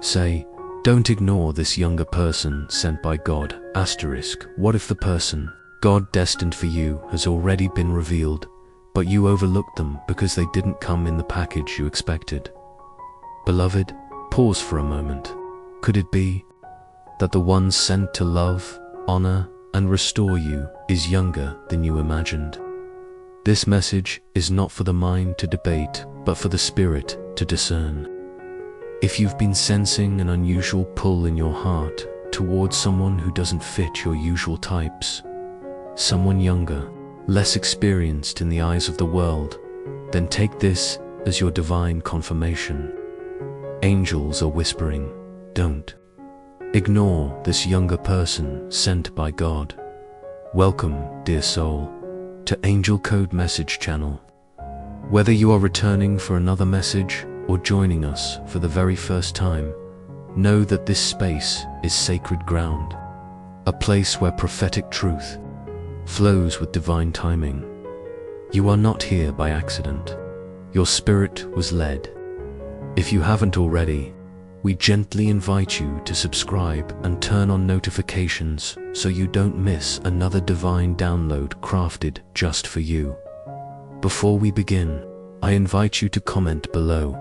Say, don't ignore this younger person sent by God. Asterisk, what if the person God destined for you has already been revealed, but you overlooked them because they didn't come in the package you expected? Beloved, pause for a moment. Could it be that the one sent to love, honor, and restore you is younger than you imagined? This message is not for the mind to debate, but for the spirit to discern. If you've been sensing an unusual pull in your heart towards someone who doesn't fit your usual types, someone younger, less experienced in the eyes of the world, then take this as your divine confirmation. Angels are whispering, don't ignore this younger person sent by God. Welcome, dear soul, to Angel Code Message Channel. Whether you are returning for another message or joining us for the very first time, know that this space is sacred ground, a place where prophetic truth flows with divine timing. You are not here by accident. Your spirit was led. If you haven't already, we gently invite you to subscribe and turn on notifications so you don't miss another divine download crafted just for you. Before we begin, I invite you to comment below,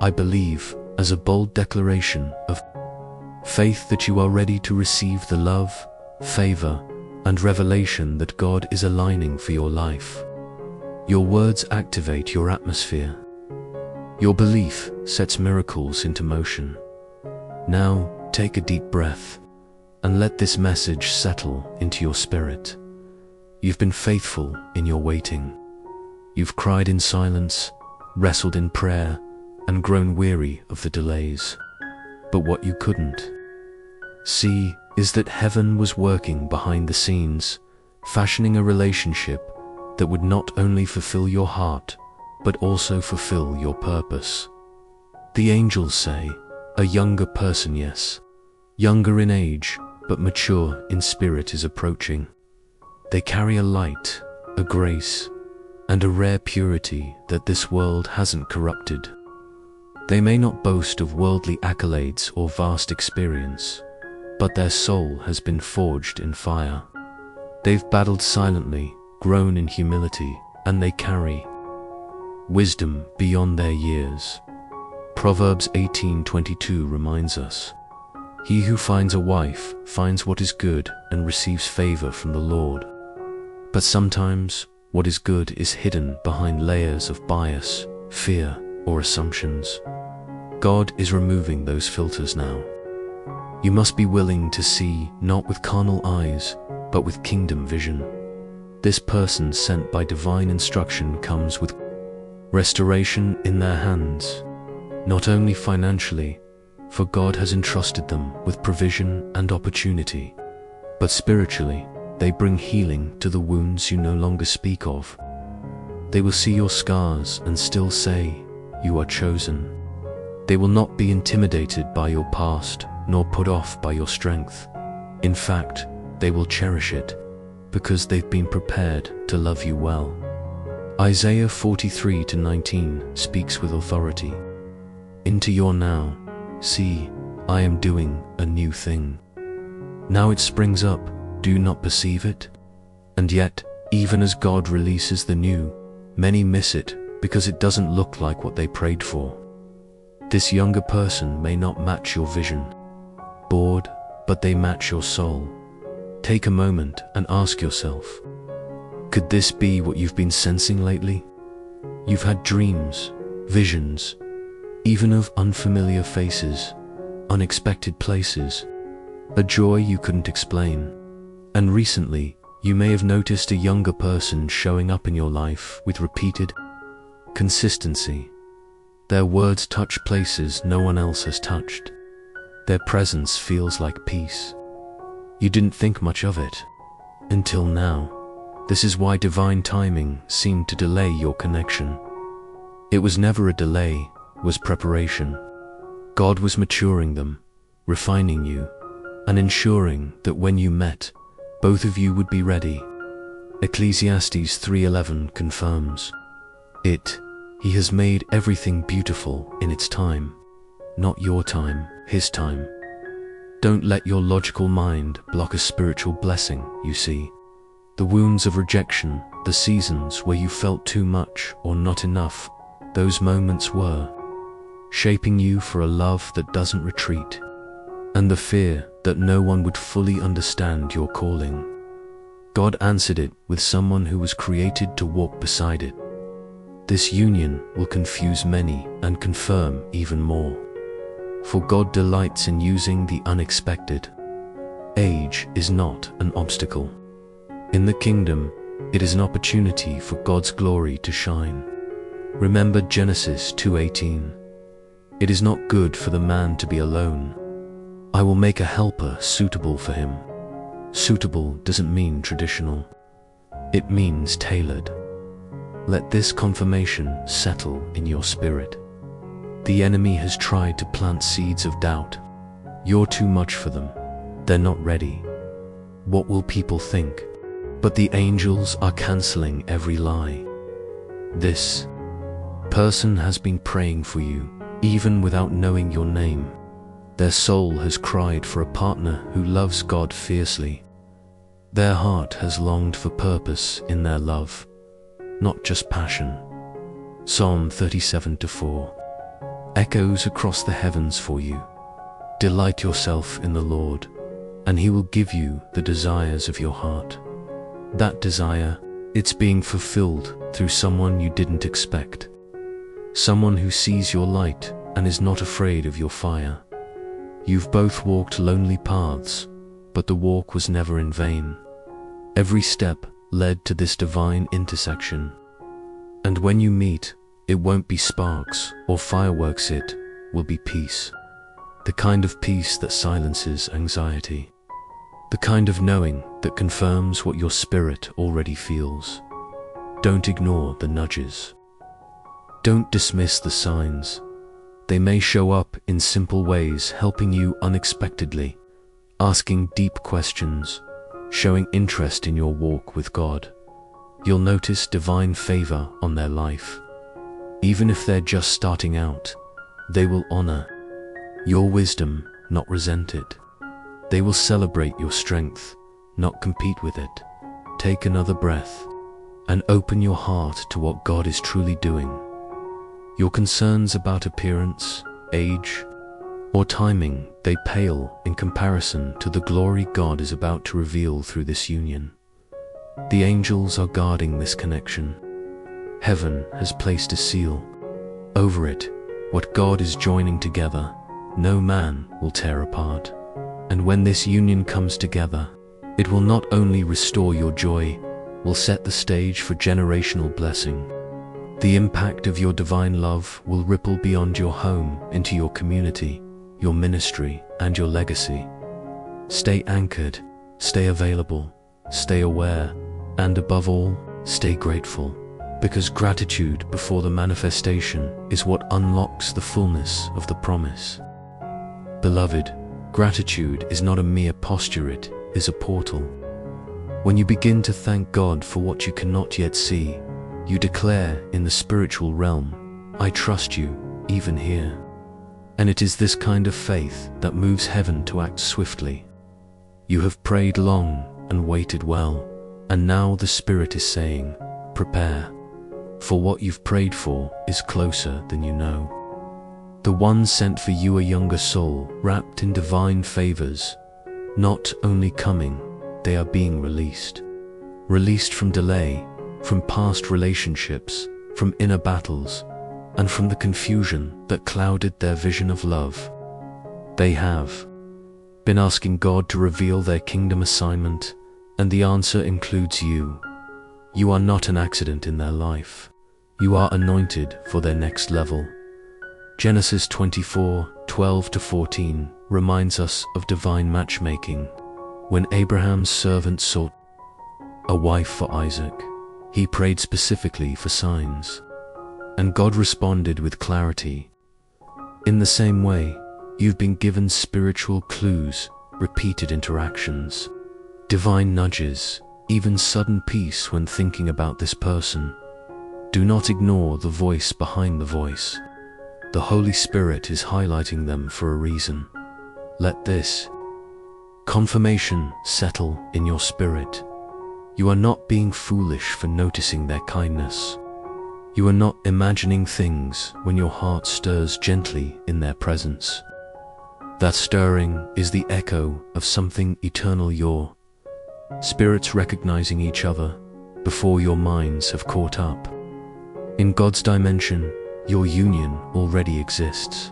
"I believe," as a bold declaration of faith that you are ready to receive the love, favor, and revelation that God is aligning for your life. Your words activate your atmosphere. Your belief sets miracles into motion. Now, take a deep breath and let this message settle into your spirit. You've been faithful in your waiting. You've cried in silence, wrestled in prayer, and grown weary of the delays. But what you couldn't see is that heaven was working behind the scenes, fashioning a relationship that would not only fulfill your heart, but also fulfill your purpose. The angels say, a younger person, yes, younger in age, but mature in spirit is approaching. They carry a light, a grace, and a rare purity that this world hasn't corrupted. They may not boast of worldly accolades or vast experience, but their soul has been forged in fire. They've battled silently, grown in humility, and they carry wisdom beyond their years. Proverbs 18:22 reminds us, "He who finds a wife finds what is good and receives favor from the Lord." But sometimes, what is good is hidden behind layers of bias, fear, or assumptions. God is removing those filters now. You must be willing to see not with carnal eyes, but with kingdom vision. This person sent by divine instruction comes with restoration in their hands, not only financially, for God has entrusted them with provision and opportunity, but spiritually, they bring healing to the wounds you no longer speak of. They will see your scars and still say, "You are chosen." They will not be intimidated by your past, nor put off by your strength. In fact, they will cherish it, because they've been prepared to love you well. Isaiah 43:19 speaks with authority. "Into your now, see, I am doing a new thing. Now it springs up, do you not perceive it?" And yet, even as God releases the new, many miss it because it doesn't look like what they prayed for. This younger person may not match your vision, bored, but they match your soul. Take a moment and ask yourself, could this be what you've been sensing lately? You've had dreams, visions, even of unfamiliar faces, unexpected places, a joy you couldn't explain. And recently, you may have noticed a younger person showing up in your life with repeated consistency. Their words touch places no one else has touched. Their presence feels like peace. You didn't think much of it until now. This is why divine timing seemed to delay your connection. It was never a delay, it was preparation. God was maturing them, refining you, and ensuring that when you met, both of you would be ready. Ecclesiastes 3:11 confirms it. He has made everything beautiful in its time. not your time, His time. Don't let your logical mind block a spiritual blessing, you see. The wounds of rejection, the seasons where you felt too much or not enough, those moments were shaping you for a love that doesn't retreat, and the fear that no one would fully understand your calling. God answered it with someone who was created to walk beside it. This union will confuse many and confirm even more. For God delights in using the unexpected. Age is not an obstacle. In the kingdom, it is an opportunity for God's glory to shine. Remember Genesis 2:18. It is not good for the man to be alone. I will make a helper suitable for him. Suitable doesn't mean traditional. It means tailored. Let this confirmation settle in your spirit. The enemy has tried to plant seeds of doubt. You're too much for them. They're not ready. What will people think? But the angels are canceling every lie. This person has been praying for you, even without knowing your name. Their soul has cried for a partner who loves God fiercely. Their heart has longed for purpose in their love, not just passion. Psalm 37:4 echoes across the heavens for you. Delight yourself in the Lord, and He will give you the desires of your heart. That desire, it's being fulfilled through someone you didn't expect. Someone who sees your light and is not afraid of your fire. You've both walked lonely paths, but the walk was never in vain. Every step led to this divine intersection. And when you meet, it won't be sparks or fireworks, it will be peace. The kind of peace that silences anxiety. The kind of knowing that confirms what your spirit already feels. Don't ignore the nudges. Don't dismiss the signs. They may show up in simple ways, helping you unexpectedly, asking deep questions, showing interest in your walk with God. You'll notice divine favor on their life. Even if they're just starting out, they will honor your wisdom, not resent it. They will celebrate your strength, not compete with it. Take another breath and open your heart to what God is truly doing. Your concerns about appearance, age, or timing, they pale in comparison to the glory God is about to reveal through this union. The angels are guarding this connection. Heaven has placed a seal over it. What God is joining together, no man will tear apart. And when this union comes together, it will not only restore your joy, will set the stage for generational blessing. The impact of your divine love will ripple beyond your home into your community, your ministry, and your legacy. Stay anchored, stay available, stay aware, and above all, stay grateful. Because gratitude before the manifestation is what unlocks the fullness of the promise. Beloved, gratitude is not a mere posture, it is a portal. When you begin to thank God for what you cannot yet see, you declare in the spiritual realm, I trust you, even here. And it is this kind of faith that moves heaven to act swiftly. You have prayed long and waited well, and now the Spirit is saying, prepare. For what you've prayed for is closer than you know. The one sent for you, a younger soul, wrapped in divine favors, not only coming, they are being released. Released from delay, from past relationships, from inner battles, and from the confusion that clouded their vision of love. They have been asking God to reveal their kingdom assignment, and the answer includes you. You are not an accident in their life. You are anointed for their next level. Genesis 24:12-14 reminds us of divine matchmaking. When Abraham's servant sought a wife for Isaac, he prayed specifically for signs, and God responded with clarity. In the same way, you've been given spiritual clues, repeated interactions, divine nudges, even sudden peace when thinking about this person. Do not ignore the voice behind the voice. The Holy Spirit is highlighting them for a reason. Let this confirmation settle in your spirit. You are not being foolish for noticing their kindness. You are not imagining things when your heart stirs gently in their presence. That stirring is the echo of something eternal, your spirits recognizing each other before your minds have caught up. In God's dimension, your union already exists.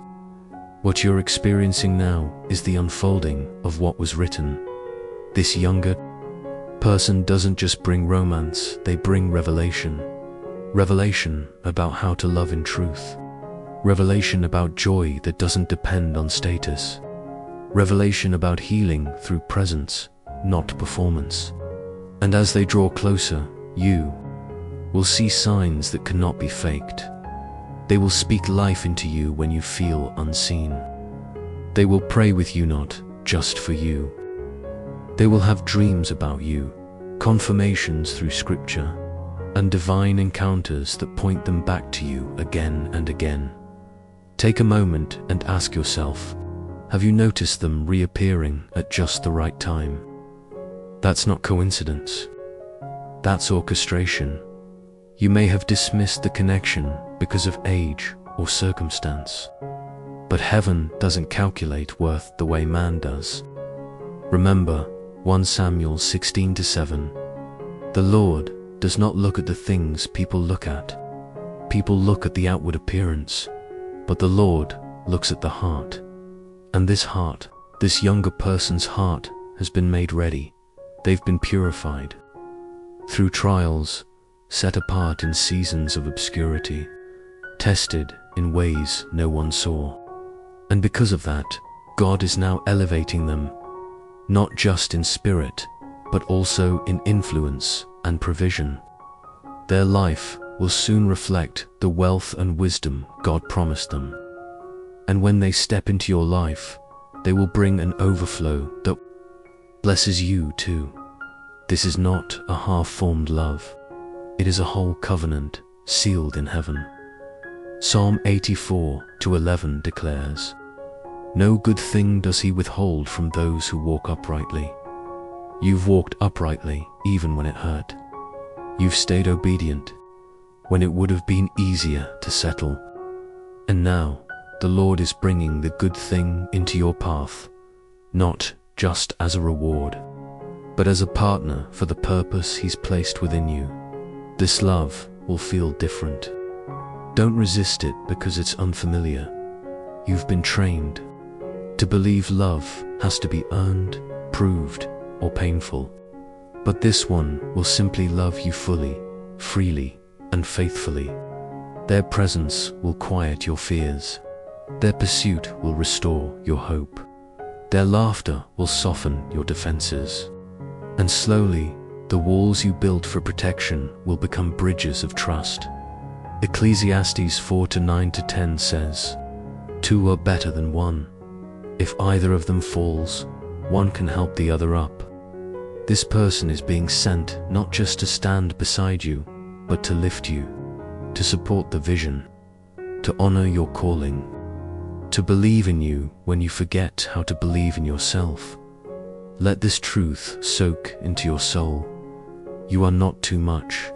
What you're experiencing now is the unfolding of what was written. This younger person doesn't just bring romance, they bring revelation. Revelation about how to love in truth. Revelation about joy that doesn't depend on status. Revelation about healing through presence, not performance. And as they draw closer, you will see signs that cannot be faked. They will speak life into you when you feel unseen. They will pray with you, not just for you. They will have dreams about you, confirmations through scripture, and divine encounters that point them back to you again and again. Take a moment and ask yourself, have you noticed them reappearing at just the right time? That's not coincidence. That's orchestration. You may have dismissed the connection because of age or circumstance, but heaven doesn't calculate worth the way man does. Remember 1 Samuel 16-7. The Lord does not look at the things people look at. People look at the outward appearance, but the Lord looks at the heart. And this heart, this younger person's heart, has been made ready. They've been purified through trials, set apart in seasons of obscurity, tested in ways no one saw. And because of that, God is now elevating them, not just in spirit, but also in influence and provision. Their life will soon reflect the wealth and wisdom God promised them. And when they step into your life, they will bring an overflow that blesses you too. This is not a half-formed love. It is a whole covenant sealed in heaven. Psalm 84:11 declares, "No good thing does he withhold from those who walk uprightly." You've walked uprightly even when it hurt. You've stayed obedient when it would have been easier to settle. And now, the Lord is bringing the good thing into your path, not just as a reward, but as a partner for the purpose He's placed within you. This love will feel different. Don't resist it because it's unfamiliar. You've been trained to believe love has to be earned, proved, or painful. But this one will simply love you fully, freely, and faithfully. Their presence will quiet your fears. Their pursuit will restore your hope. Their laughter will soften your defenses. And slowly, the walls you built for protection will become bridges of trust. Ecclesiastes 4:9-10 says, "Two are better than one. If either of them falls, one can help the other up." This person is being sent not just to stand beside you, but to lift you, to support the vision, to honor your calling, to believe in you when you forget how to believe in yourself. Let this truth soak into your soul. You are not too much.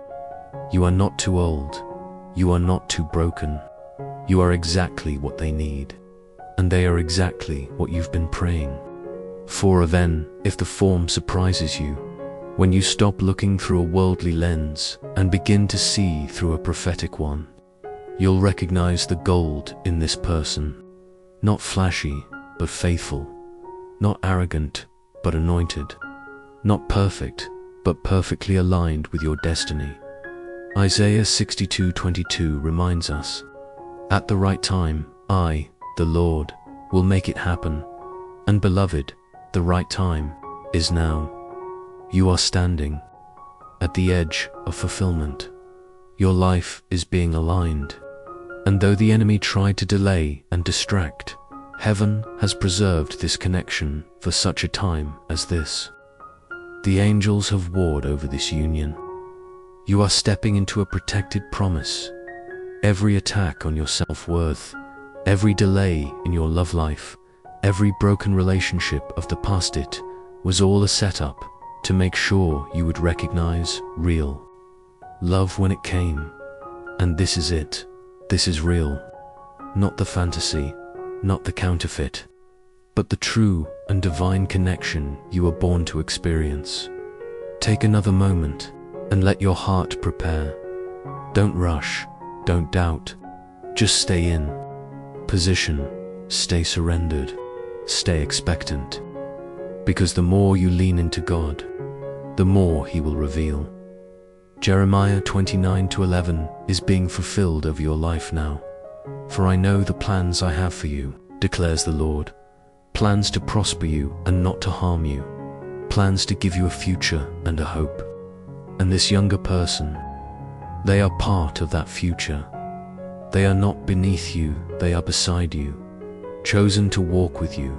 You are not too old. You are not too broken. You are exactly what they need. And they are exactly what you've been praying for. Then, if the form surprises you, when you stop looking through a worldly lens and begin to see through a prophetic one, you'll recognize the gold in this person. Not flashy, but faithful. Not arrogant, but anointed. Not perfect, but perfectly aligned with your destiny. Isaiah 62:22 reminds us, "At the right time, I, the Lord, will make it happen." And beloved, the right time is now. You are standing at the edge of fulfillment. Your life is being aligned. And though the enemy tried to delay and distract, heaven has preserved this connection for such a time as this. The angels have warred over this union. You are stepping into a protected promise. Every attack on your self-worth, Every delay in your love life, every broken relationship of the past, it was all a setup to make sure you would recognize real love when it came. And this is it. This is real. Not the fantasy, not the counterfeit, but the true and divine connection you were born to experience. Take another moment and let your heart prepare. Don't rush, don't doubt, just stay in position, stay surrendered, stay expectant. Because the more you lean into God, the more He will reveal. Jeremiah 29:11 is being fulfilled over your life now. For I know the plans I have for you, declares the Lord. Plans to prosper you and not to harm you. Plans to give you a future and a hope. And this younger person, they are part of that future. They are not beneath you, they are beside you. Chosen to walk with you,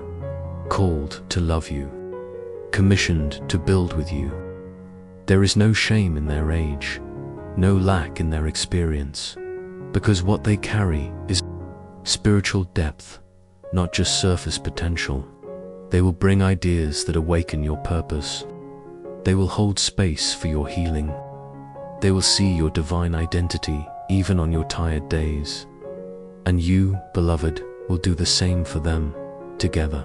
called to love you, commissioned to build with you. There is no shame in their age, no lack in their experience, because what they carry is spiritual depth, not just surface potential. They will bring ideas that awaken your purpose. They will hold space for your healing. They will see your divine identity even on your tired days. And you, beloved, will do the same for them, together.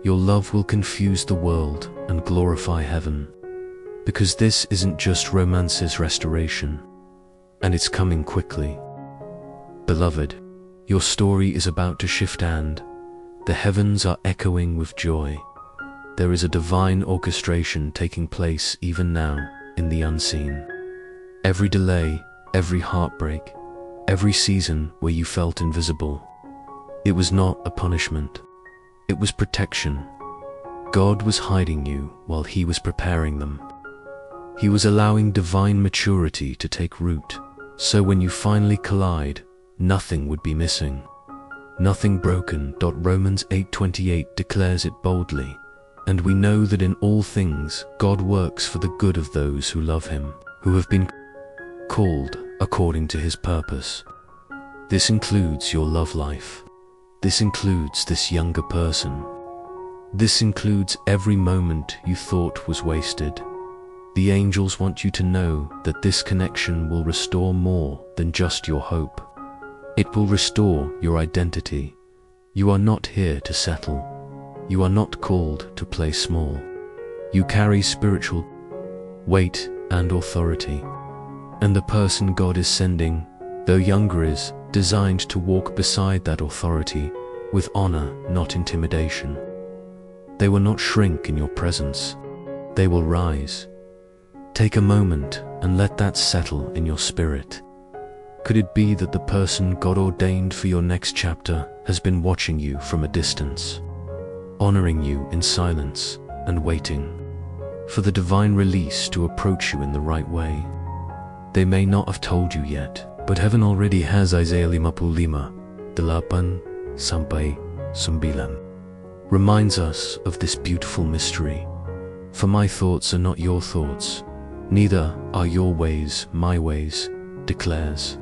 Your love will confuse the world and glorify heaven. Because this isn't just romance's restoration, and it's coming quickly. Beloved, your story is about to shift and the heavens are echoing with joy. There is a divine orchestration taking place even now in the unseen. Every delay, every heartbreak, every season where you felt invisible, it was not a punishment. It was protection. God was hiding you while He was preparing them. He was allowing divine maturity to take root, so when you finally collide, nothing would be missing. Nothing broken. Romans 8:28 declares it boldly, and we know that in all things God works for the good of those who love Him, who have been called according to His purpose. This includes your love life. This includes this younger person. This includes every moment you thought was wasted. The angels want you to know that this connection will restore more than just your hope. It will restore your identity. You are not here to settle. You are not called to play small. You carry spiritual weight and authority. And the person God is sending, though younger, is designed to walk beside that authority with honor, not intimidation. They will not shrink in your presence. They will rise. Take a moment and let that settle in your spirit. Could it be that the person God ordained for your next chapter has been watching you from a distance, honoring you in silence and waiting for the divine release to approach you in the right way? They may not have told you yet, but heaven already has. Isaiah 55:8-9 reminds us of this beautiful mystery. For my thoughts are not your thoughts, neither are your ways my ways, declares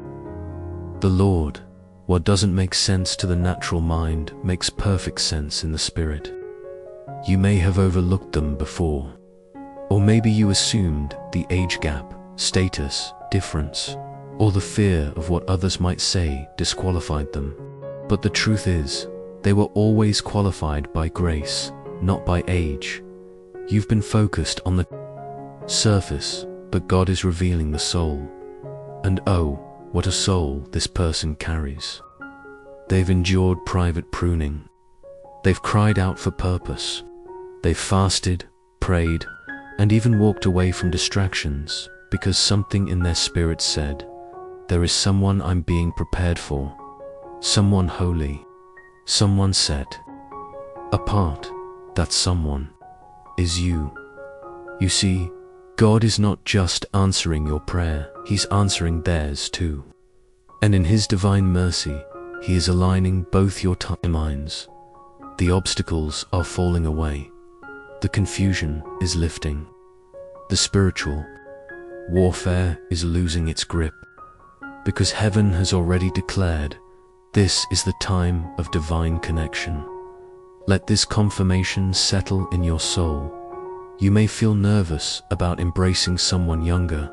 the Lord. What doesn't make sense to the natural mind makes perfect sense in the spirit. You may have overlooked them before, or maybe you assumed the age gap, status, difference, or the fear of what others might say disqualified them. But the truth is, they were always qualified by grace, not by age. You've been focused on the surface, but God is revealing the soul. And oh, what a soul this person carries. They've endured private pruning. They've cried out for purpose. They've fasted, prayed, and even walked away from distractions because something in their spirit said, there is someone I'm being prepared for, someone holy, someone set apart. That someone is you. You see, God is not just answering your prayer, He's answering theirs too. And in His divine mercy, He is aligning both your timelines. The obstacles are falling away. The confusion is lifting. The spiritual warfare is losing its grip. Because heaven has already declared This is the time of divine connection. Let this confirmation settle in your soul. You may feel nervous about embracing someone younger.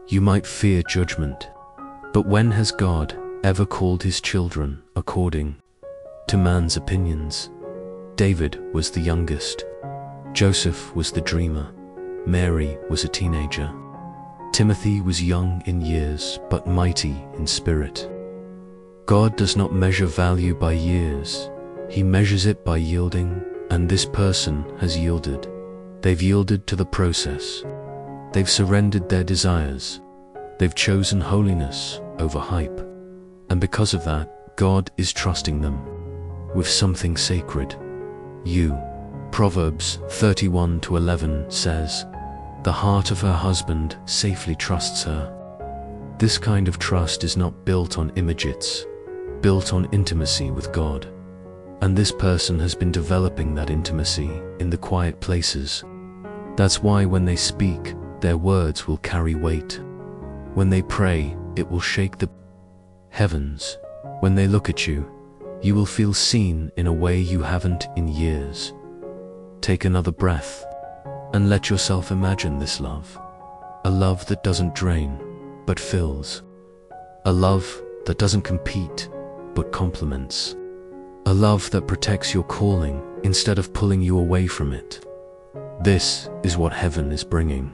You might fear judgment. But when has God ever called his children according to man's opinions? David was the youngest. Joseph was the dreamer. Mary was a teenager. Timothy was young in years, but mighty in spirit. God does not measure value by years. He measures it by yielding, and this person has yielded. They've yielded to the process. They've surrendered their desires. They've chosen holiness over hype. And because of that, God is trusting them with something sacred. You. Proverbs 31:11 says, "The heart of her husband safely trusts her." This kind of trust is not built on images, built on intimacy with God. And this person has been developing that intimacy in the quiet places. That's why when they speak, their words will carry weight. When they pray, it will shake the heavens. When they look at you, you will feel seen in a way you haven't in years. Take another breath and let yourself imagine this love. A love that doesn't drain, but fills. A love that doesn't compete, but complements. A love that protects your calling instead of pulling you away from it. This is what heaven is bringing.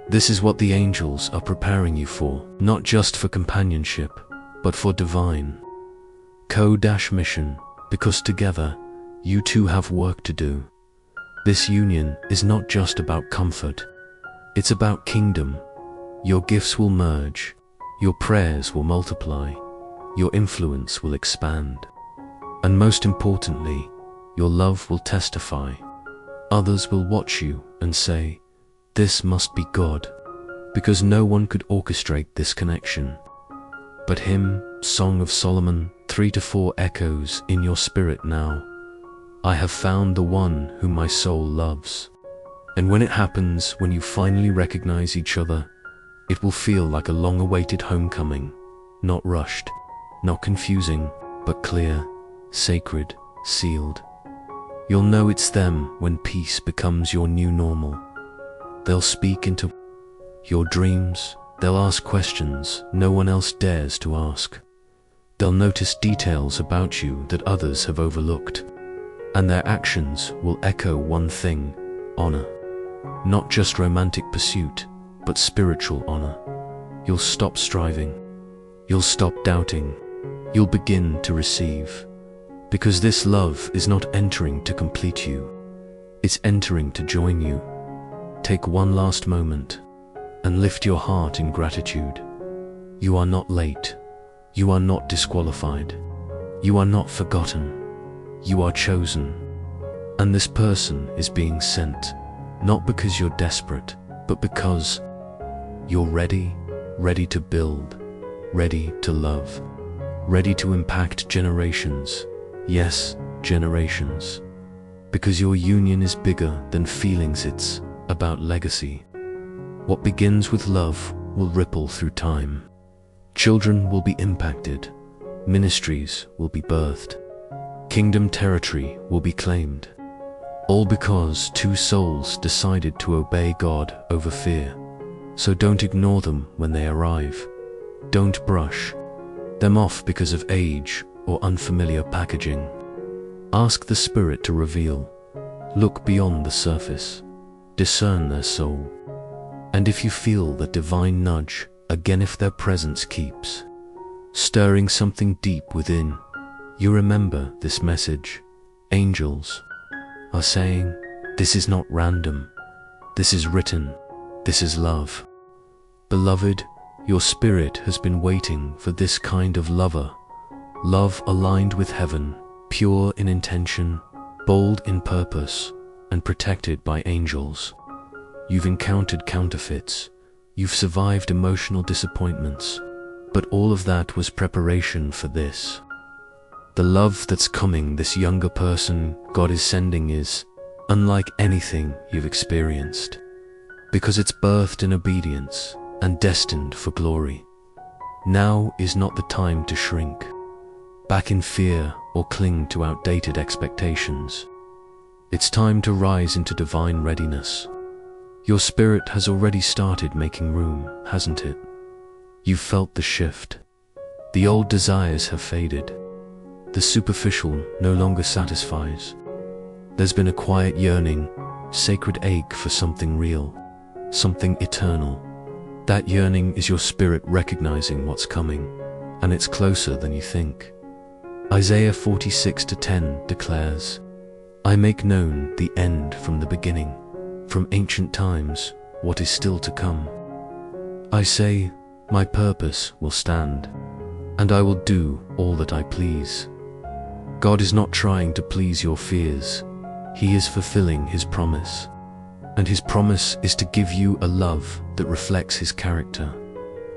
This is what the angels are preparing you for, not just for companionship, but for divine co-mission, because together, you two have work to do. This union is not just about comfort, it's about kingdom. Your gifts will merge, your prayers will multiply, your influence will expand. And most importantly, your love will testify. Others will watch you and say, "This must be God," because no one could orchestrate this connection. But hymn, Song of Solomon 3-4 echoes in your spirit now. I have found the one whom my soul loves. And when it happens, when you finally recognize each other, it will feel like a long-awaited homecoming, not rushed, not confusing, but clear, sacred, sealed. You'll know it's them when peace becomes your new normal. They'll speak into your dreams, they'll ask questions no one else dares to ask. They'll notice details about you that others have overlooked. And their actions will echo one thing: honor. Not just romantic pursuit, but spiritual honor. You'll stop striving. You'll stop doubting. You'll begin to receive. Because this love is not entering to complete you. It's entering to join you. Take one last moment and lift your heart in gratitude. You are not late. You are not disqualified. You are not forgotten. You are chosen. And this person is being sent, not because you're desperate, but because you're ready, ready to build, ready to love, ready to impact generations. Yes, generations. Because your union is bigger than feelings, it's about legacy. What begins with love will ripple through time. Children will be impacted. Ministries will be birthed. Kingdom territory will be claimed. All because two souls decided to obey God over fear. So don't ignore them when they arrive. Don't brush them off because of age or unfamiliar packaging. Ask the Spirit to reveal. Look beyond the surface. Discern their soul. And if you feel that divine nudge, again, if their presence keeps stirring something deep within, you remember this message. Angels are saying, this is not random. This is written. This is love. Beloved, your spirit has been waiting for this kind of lover. Love aligned with heaven, pure in intention, bold in purpose, and protected by angels. You've encountered counterfeits. You've survived emotional disappointments. But all of that was preparation for this. The love that's coming, this younger person God is sending, is unlike anything you've experienced. Because it's birthed in obedience and destined for glory. Now is not the time to shrink back in fear or cling to outdated expectations. It's time to rise into divine readiness. Your spirit has already started making room, hasn't it? You've felt the shift. The old desires have faded. The superficial no longer satisfies. There's been a quiet yearning, sacred ache for something real, something eternal. That yearning is your spirit recognizing what's coming, and it's closer than you think. Isaiah 46:10 declares, I make known the end from the beginning, from ancient times what is still to come. I say, my purpose will stand, and I will do all that I please. God is not trying to please your fears. He is fulfilling His promise. And His promise is to give you a love that reflects His character.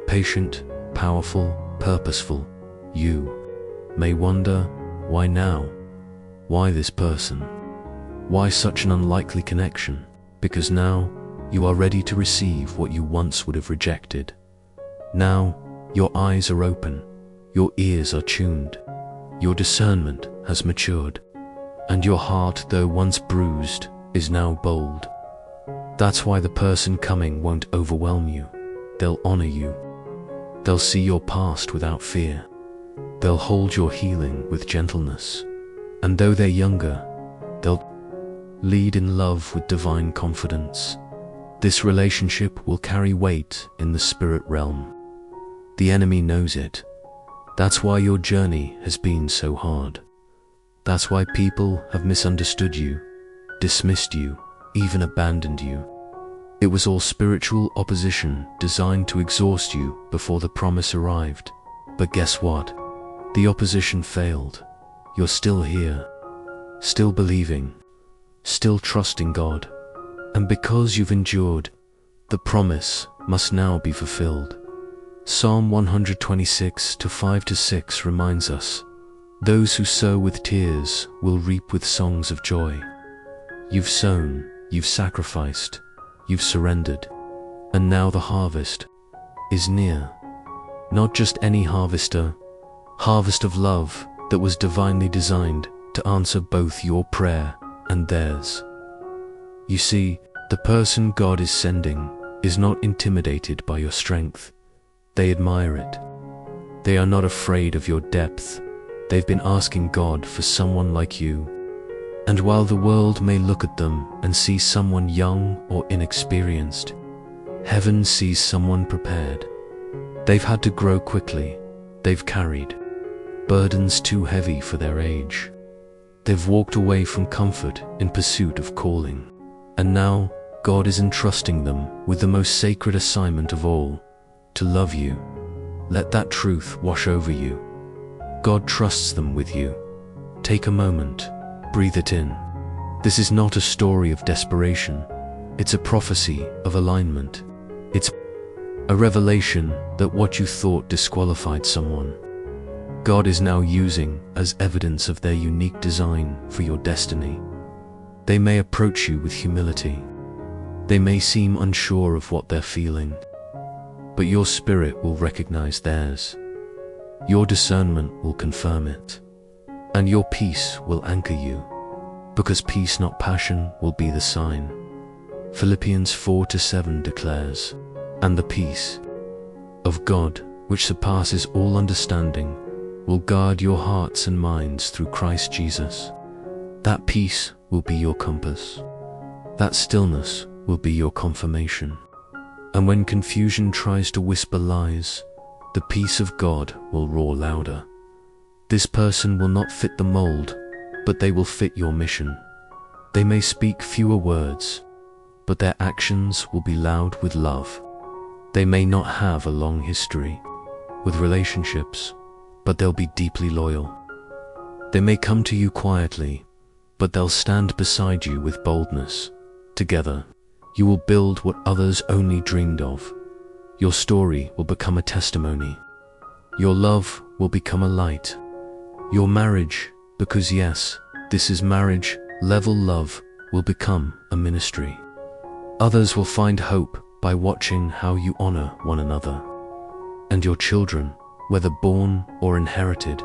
Patient, powerful, purposeful. You may wonder, why now? Why this person? Why such an unlikely connection? Because now you are ready to receive what you once would have rejected. Now your eyes are open, your ears are tuned, your discernment has matured, and your heart, though once bruised, is now bold. That's why the person coming won't overwhelm you. They'll honor you. They'll see your past without fear. They'll hold your healing with gentleness. And though they're younger, they'll lead in love with divine confidence. This relationship will carry weight in the spirit realm. The enemy knows it. That's why your journey has been so hard. That's why people have misunderstood you, dismissed you, even abandoned you. It was all spiritual opposition designed to exhaust you before the promise arrived. But guess what? The opposition failed. You're still here, still believing, still trusting God. And because you've endured, the promise must now be fulfilled. Psalm 126:5-6 reminds us, those who sow with tears will reap with songs of joy. You've sown, you've sacrificed, you've surrendered, and now the harvest is near. Not just any harvest of love that was divinely designed to answer both your prayer and theirs. You see, the person God is sending is not intimidated by your strength. They admire it. They are not afraid of your depth. They've been asking God for someone like you. And while the world may look at them and see someone young or inexperienced, heaven sees someone prepared. They've had to grow quickly. They've carried burdens too heavy for their age. They've walked away from comfort in pursuit of calling. And now God is entrusting them with the most sacred assignment of all, to love you. Let that truth wash over you. God trusts them with you. Take a moment, breathe it in. This is not a story of desperation. It's a prophecy of alignment. It's a revelation that what you thought disqualified someone, God is now using as evidence of their unique design for your destiny. They may approach you with humility. They may seem unsure of what they're feeling, but your spirit will recognize theirs. Your discernment will confirm it, and your peace will anchor you, because peace, not passion, will be the sign. Philippians 4:7 declares, and the peace of God, which surpasses all understanding, will guard your hearts and minds through Christ Jesus. That peace will be your compass. That stillness will be your confirmation. And when confusion tries to whisper lies, the peace of God will roar louder. This person will not fit the mold, but they will fit your mission. They may speak fewer words, but their actions will be loud with love. They may not have a long history with relationships, but they'll be deeply loyal. They may come to you quietly, but they'll stand beside you with boldness. Together, you will build what others only dreamed of. Your story will become a testimony. Your love will become a light. Your marriage, because yes, this is marriage, level love, will become a ministry. Others will find hope by watching how you honor one another. And your children, whether born or inherited,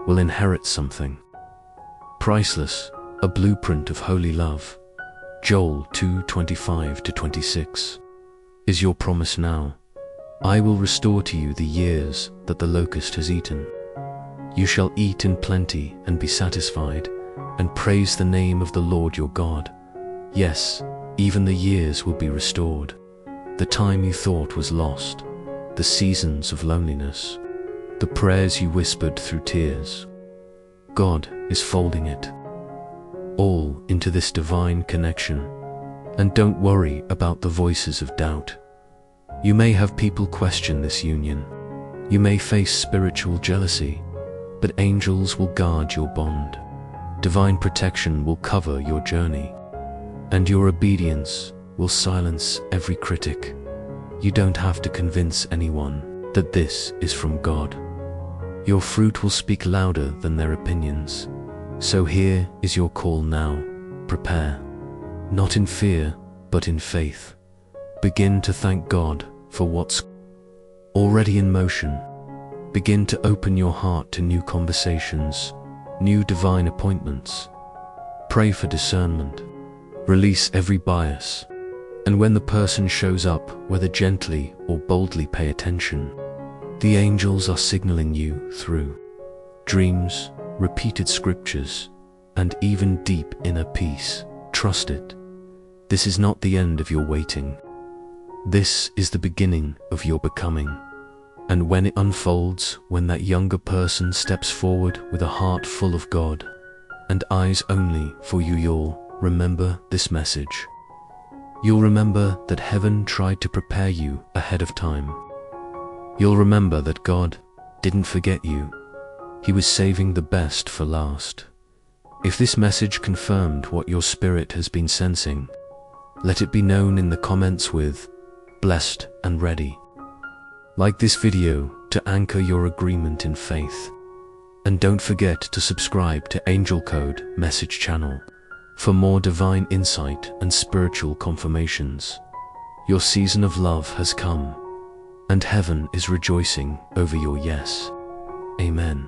will inherit something priceless, a blueprint of holy love. Joel 2:25-26 is your promise now. I will restore to you the years that the locust has eaten. You shall eat in plenty and be satisfied, and praise the name of the Lord your God. Yes, even the years will be restored. The time you thought was lost, the seasons of loneliness, the prayers you whispered through tears. God is folding it all into this divine connection. And don't worry about the voices of doubt. You may have people question this union. You may face spiritual jealousy, but angels will guard your bond. Divine protection will cover your journey, and your obedience will silence every critic. You don't have to convince anyone that this is from God. Your fruit will speak louder than their opinions. So here is your call now. Prepare, not in fear, but in faith. Begin to thank God for what's already in motion. Begin to open your heart to new conversations, new divine appointments. Pray for discernment. Release every bias. And when the person shows up, whether gently or boldly, pay attention. The angels are signaling you through dreams, repeated scriptures, and even deep inner peace. Trust it. This is not the end of your waiting. This is the beginning of your becoming. And when it unfolds, when that younger person steps forward with a heart full of God and eyes only for you, you'll remember this message. You'll remember that heaven tried to prepare you ahead of time. You'll remember that God didn't forget you. He was saving the best for last. If this message confirmed what your spirit has been sensing, let it be known in the comments with "blessed and ready." Like this video to anchor your agreement in faith. And don't forget to subscribe to Angel Code Message channel for more divine insight and spiritual confirmations. Your season of love has come, and heaven is rejoicing over your yes. Amen.